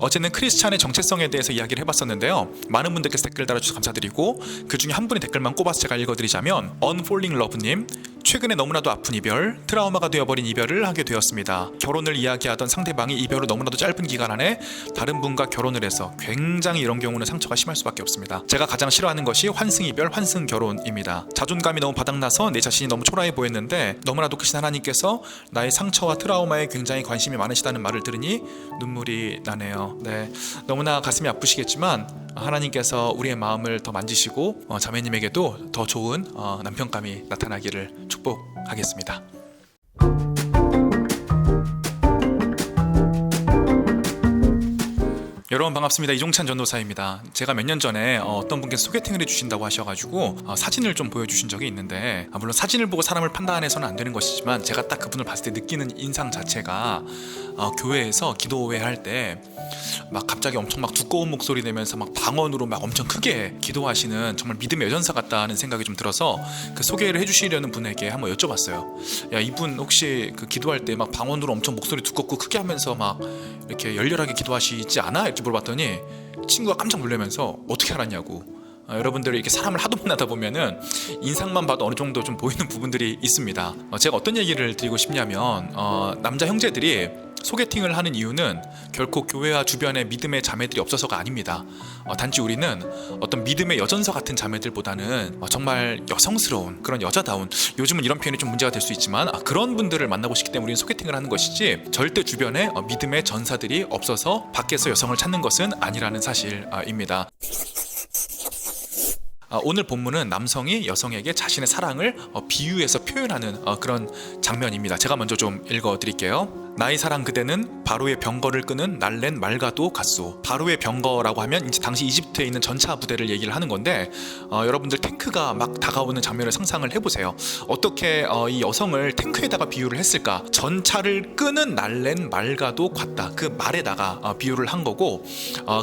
어제는 크리스찬의 정체성에 대해서 이야기를 해봤었는데요. 많은 분들께서 댓글 달아주셔서 감사드리고 그 중에 한 분의 댓글만 꼽아서 제가 읽어드리자면 Unfalling Love님, 최근에 너무나도 아픈 이별, 트라우마가 되어버린 이별을 하게 되었습니다. 결혼을 이야기하던 상대방이 이별 후 너무나도 짧은 기간 안에 다른 분과 결혼을 해서 굉장히 이런 경우는 상처가 심할 수밖에 없습니다. 제가 가장 싫어하는 것이 환승이별, 환승결혼입니다. 자존감이 너무 바닥나서 내 자신이 너무 초라해 보였는데 너무나도 크신 하나님께서 나의 상처와 트라우마에 굉장히 관심이 많으시다는 말을 들으니 눈물이 나네요. 네, 너무나 가슴이 아프시겠지만 하나님께서 우리의 마음을 더 만지시고 자매님에게도 더 좋은 남편감이 나타나기를 축복하겠습니다. 여러분 반갑습니다. 이종찬 전도사입니다. 제가 몇 년 전에 어떤 분께서 소개팅을 해주신다고 하셔가지고 사진을 좀 보여주신 적이 있는데, 물론 사진을 보고 사람을 판단해서는 안 되는 것이지만 제가 딱 그분을 봤을 때 느끼는 인상 자체가 교회에서 기도회 할 때 막 갑자기 엄청 막 두꺼운 목소리 내면서 막 방언으로 막 엄청 크게 기도하시는 정말 믿음의 여전사 같다는 생각이 좀 들어서 그 소개를 해주시려는 분에게 한번 여쭤봤어요. 야, 이분 혹시 그 기도할 때 막 방언으로 엄청 목소리 두껍고 크게 하면서 막 이렇게 열렬하게 기도하시지 않아? 이렇게 물어봤더니 친구가 깜짝 놀라면서 어떻게 알았냐고. 여러분들이 이렇게 사람을 하도 만나다 보면은 인상만 봐도 어느 정도 좀 보이는 부분들이 있습니다. 제가 어떤 얘기를 드리고 싶냐면 남자 형제들이 소개팅을 하는 이유는 결코 교회와 주변에 믿음의 자매들이 없어서가 아닙니다. 단지 우리는 어떤 믿음의 여전사 같은 자매들보다는 정말 여성스러운 그런 여자다운, 요즘은 이런 표현이 좀 문제가 될 수 있지만 그런 분들을 만나고 싶기 때문에 우리는 소개팅을 하는 것이지 절대 주변에 믿음의 전사들이 없어서 밖에서 여성을 찾는 것은 아니라는 사실입니다. 오늘 본문은 남성이 여성에게 자신의 사랑을 비유해서 표현하는 그런 장면입니다. 제가 먼저 좀 읽어드릴게요. 나의 사랑 그대는 바로의 병거를 끄는 날랜 말과도 같소. 바로의 병거라고 하면 이제 당시 이집트에 있는 전차 부대를 얘기를 하는 건데, 여러분들 탱크가 막 다가오는 장면을 상상을 해보세요. 어떻게 이 여성을 탱크에다가 비유를 했을까? 전차를 끄는 날랜 말과도 같다. 그 말에다가 비유를 한 거고,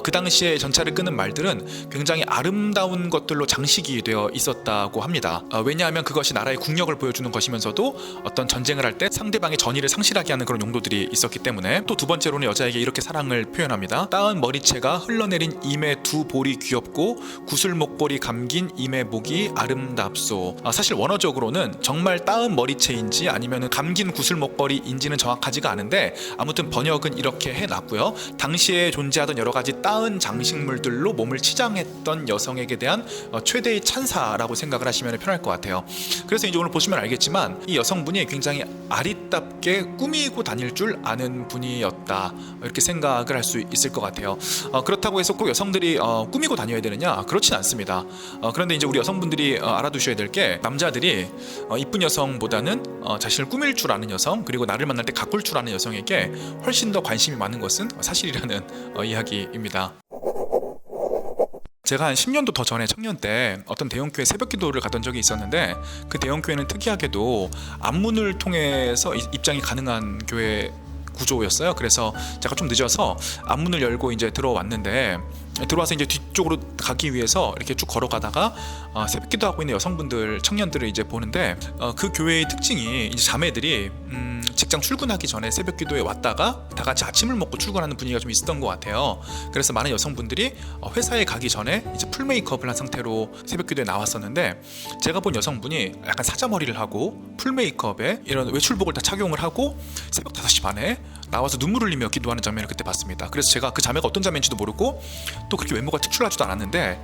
그 당시에 전차를 끄는 말들은 굉장히 아름다운 것들로 장식이 되어 있었다고 합니다. 왜냐하면 그것이 나라의 국력을 보여주는 것이면서도 어떤 전쟁을 할 때 상대방의 전의를 상실하게 하는 그런 용도들이 있었기 때문에, 또 두 번째로는 여자에게 이렇게 사랑을 표현합니다. 따은 머리채가 흘러내린 임의 두 볼이 귀엽고 구슬 목걸이 감긴 임의 목이 아름답소. 사실 원어적으로는 정말 따은 머리채인지 아니면 감긴 구슬 목걸이인지는 정확하지가 않은데 아무튼 번역은 이렇게 해놨고요. 당시에 존재하던 여러 가지 따은 장식물들로 몸을 치장했던 여성에게 대한 최대의 찬사라고 생각을 하시면 편할 것 같아요. 그래서 이제 오늘 보시면 알겠지만 이 여성분이 굉장히 아리답게 꾸미고 다닐 줄 아는 분이었다, 이렇게 생각을 할 수 있을 것 같아요. 그렇다고 해서 꼭 여성들이 꾸미고 다녀야 되느냐? 그렇진 않습니다. 그런데 이제 우리 여성분들이 알아두셔야 될 게, 남자들이 이쁜 여성보다는 자신을 꾸밀 줄 아는 여성, 그리고 나를 만날 때 가꿀 줄 아는 여성에게 훨씬 더 관심이 많은 것은 사실이라는 이야기입니다. 제가 한 10년도 더 전에 청년 때 어떤 대형교회 새벽기도를 갔던 적이 있었는데, 그 대형교회는 특이하게도 앞문을 통해서 입장이 가능한 교회 구조였어요. 그래서 제가 좀 늦어서 앞문을 열고 이제 들어왔는데, 들어와서 이제 뒤쪽으로 가기 위해서 이렇게 쭉 걸어가다가 새벽기도 하고 있는 여성분들, 청년들을 이제 보는데, 그 교회의 특징이 이제 자매들이 직장 출근하기 전에 새벽기도에 왔다가 다 같이 아침을 먹고 출근하는 분위기가 좀 있었던 것 같아요. 그래서 많은 여성분들이 회사에 가기 전에 이제 풀 메이크업을 한 상태로 새벽기도에 나왔었는데, 제가 본 여성분이 약간 사자머리를 하고 풀 메이크업에 이런 외출복을 다 착용을 하고 새벽 5시 반에 나와서 눈물 흘리며 기도하는 장면을 그때 봤습니다. 그래서 제가 그 자매가 어떤 자매인지도 모르고 또 그렇게 외모가 특출나지도 않았는데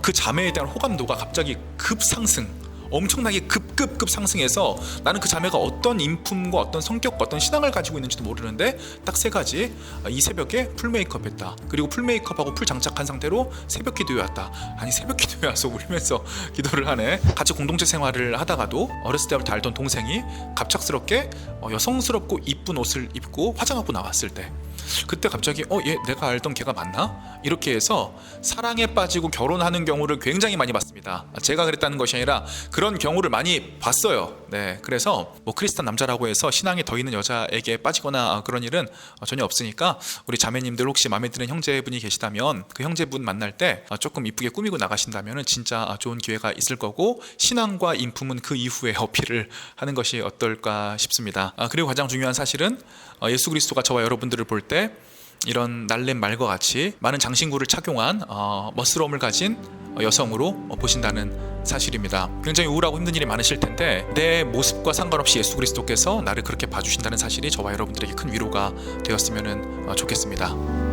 그 자매에 대한 호감도가 갑자기 급상승, 엄청나게 급급급 상승해서 나는 그 자매가 어떤 인품과 어떤 성격과 어떤 신앙을 가지고 있는지도 모르는데 딱 3가지, 이 새벽에 풀 메이크업 했다, 그리고 풀 메이크업하고 풀 장착한 상태로 새벽 기도에 왔다. 아니 새벽 기도에 와서 울면서 기도를 하네. 같이 공동체 생활을 하다가도 어렸을 때부터 알던 동생이 갑작스럽게 여성스럽고 이쁜 옷을 입고 화장하고 나왔을 때, 그때 갑자기 얘 내가 알던 걔가 맞나? 이렇게 해서 사랑에 빠지고 결혼하는 경우를 굉장히 많이 봤습니다. 제가 그랬다는 것이 아니라 그런 경우를 많이 봤어요. 네, 그래서 뭐 크리스찬 남자라고 해서 신앙이 더 있는 여자에게 빠지거나 그런 일은 전혀 없으니까, 우리 자매님들 혹시 마음에 드는 형제분이 계시다면 그 형제분 만날 때 조금 이쁘게 꾸미고 나가신다면 진짜 좋은 기회가 있을 거고, 신앙과 인품은 그 이후에 어필을 하는 것이 어떨까 싶습니다. 그리고 가장 중요한 사실은 예수 그리스도가 저와 여러분들을 볼 때 이런 날랜 말과 같이 많은 장신구를 착용한 멋스러움을 가진 여성으로 보신다는 사실입니다. 굉장히 우울하고 힘든 일이 많으실 텐데 내 모습과 상관없이 예수 그리스도께서 나를 그렇게 봐주신다는 사실이 저와 여러분들에게 큰 위로가 되었으면 좋겠습니다.